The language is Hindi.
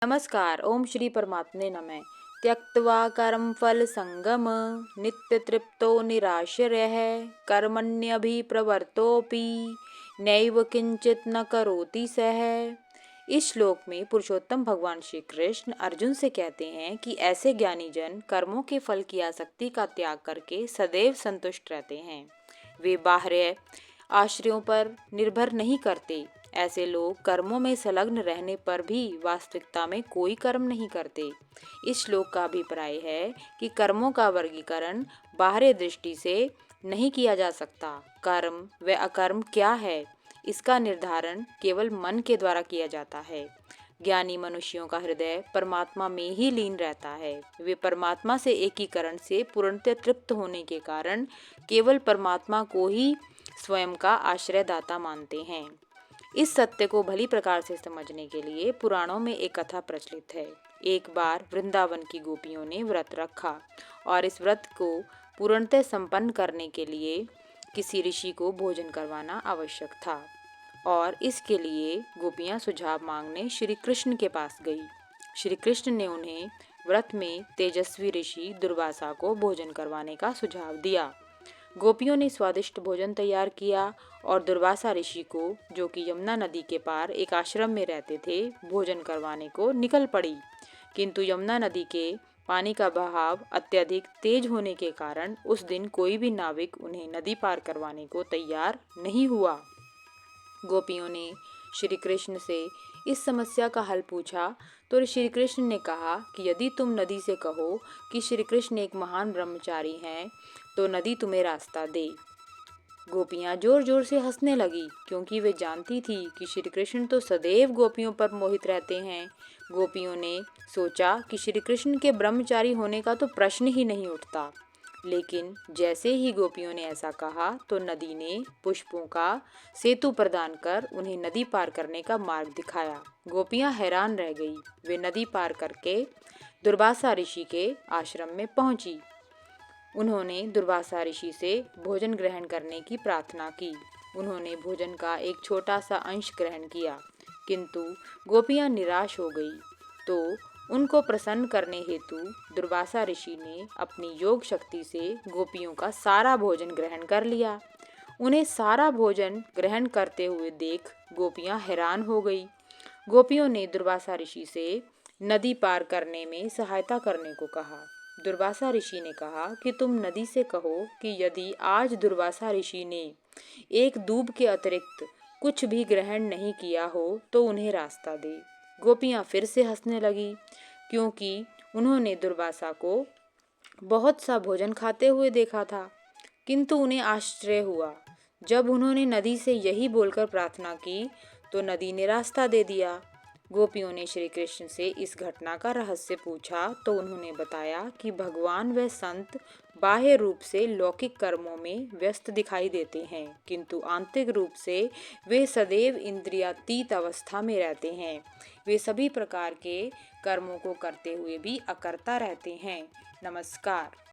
नमस्कार। ओम श्री परमात्मने नमः। त्यक्त्वा कर्म फल संगम नित्य तृप्तो निराश्रयः कर्मण्यभिप्रवृत्तोऽपि नैव किंचित न करोति सः। इस श्लोक में पुरुषोत्तम भगवान श्री कृष्ण अर्जुन से कहते हैं कि ऐसे ज्ञानी जन कर्मों के फल की आसक्ति का त्याग करके सदैव संतुष्ट रहते हैं। वे बाह्य आश्रयों पर निर्भर नहीं करते। ऐसे लोग कर्मों में संलग्न रहने पर भी वास्तविकता में कोई कर्म नहीं करते। इस श्लोक का अभिप्राय है कि कर्मों का वर्गीकरण बाहरी दृष्टि से नहीं किया जा सकता। कर्म व अकर्म क्या है, इसका निर्धारण केवल मन के द्वारा किया जाता है। ज्ञानी मनुष्यों का हृदय परमात्मा में ही लीन रहता है। वे परमात्मा से एकीकरण से पूर्णतः तृप्त होने के कारण केवल परमात्मा को ही स्वयं का आश्रयदाता मानते हैं। इस सत्य को भली प्रकार से समझने के लिए पुराणों में एक कथा प्रचलित है। एक बार वृंदावन की गोपियों ने व्रत रखा और इस व्रत को पूर्णतः संपन्न करने के लिए किसी ऋषि को भोजन करवाना आवश्यक था और इसके लिए गोपियां सुझाव मांगने श्री कृष्ण के पास गई। श्री कृष्ण ने उन्हें व्रत में तेजस्वी ऋषि दुर्वासा को भोजन करवाने का सुझाव दिया। गोपियों ने स्वादिष्ट भोजन तैयार किया और दुर्वासा ऋषि को, जो कि यमुना नदी के पार एक आश्रम में रहते थे, भोजन करवाने को निकल पड़ी। किंतु यमुना नदी के पानी का बहाव अत्यधिक तेज होने के कारण उस दिन कोई भी नाविक उन्हें नदी पार करवाने को तैयार नहीं हुआ। गोपियों ने श्री कृष्ण से इस समस्या का हल पूछा तो श्री कृष्ण ने कहा कि यदि तुम नदी से कहो कि श्री कृष्ण एक महान ब्रह्मचारी हैं तो नदी तुम्हें रास्ता दे। गोपियां जोर जोर से हंसने लगी क्योंकि वे जानती थी कि श्री कृष्ण तो सदैव गोपियों पर मोहित रहते हैं। गोपियों ने सोचा कि श्री कृष्ण के ब्रह्मचारी होने का तो प्रश्न ही नहीं उठता। लेकिन जैसे ही गोपियों ने ऐसा कहा तो नदी ने पुष्पों का सेतु प्रदान कर उन्हें नदी पार करने का मार्ग दिखाया। गोपियां हैरान रह गई। वे नदी पार करके दुर्वासा ऋषि के आश्रम में पहुंची। उन्होंने दुर्वासा ऋषि से भोजन ग्रहण करने की प्रार्थना की। उन्होंने भोजन का एक छोटा सा अंश ग्रहण किया, किंतु गोपियां निराश हो गई। तो उनको प्रसन्न करने हेतु दुर्वासा ऋषि ने अपनी योग शक्ति से गोपियों का सारा भोजन ग्रहण कर लिया। उन्हें सारा भोजन ग्रहण करते हुए देख गोपियां हैरान हो गई। गोपियों ने दुर्वासा ऋषि से नदी पार करने में सहायता करने को कहा। दुर्वासा ऋषि ने कहा कि तुम नदी से कहो कि यदि आज दुर्वासा ऋषि ने एक दूब के अतिरिक्त कुछ भी ग्रहण नहीं किया हो तो उन्हें रास्ता दे। गोपियां फिर से हंसने लगी क्योंकि उन्होंने दुर्वासा को बहुत सा भोजन खाते हुए देखा था, किंतु उन्हें आश्चर्य हुआ जब उन्होंने नदी से यही बोलकर प्रार्थना की तो नदी ने रास्ता दे दिया। गोपियों ने श्री कृष्ण से इस घटना का रहस्य पूछा तो उन्होंने बताया कि भगवान व संत बाह्य रूप से लौकिक कर्मों में व्यस्त दिखाई देते हैं, किंतु आंतरिक रूप से वे सदैव इंद्रियातीत अवस्था में रहते हैं। वे सभी प्रकार के कर्मों को करते हुए भी अकर्ता रहते हैं। नमस्कार।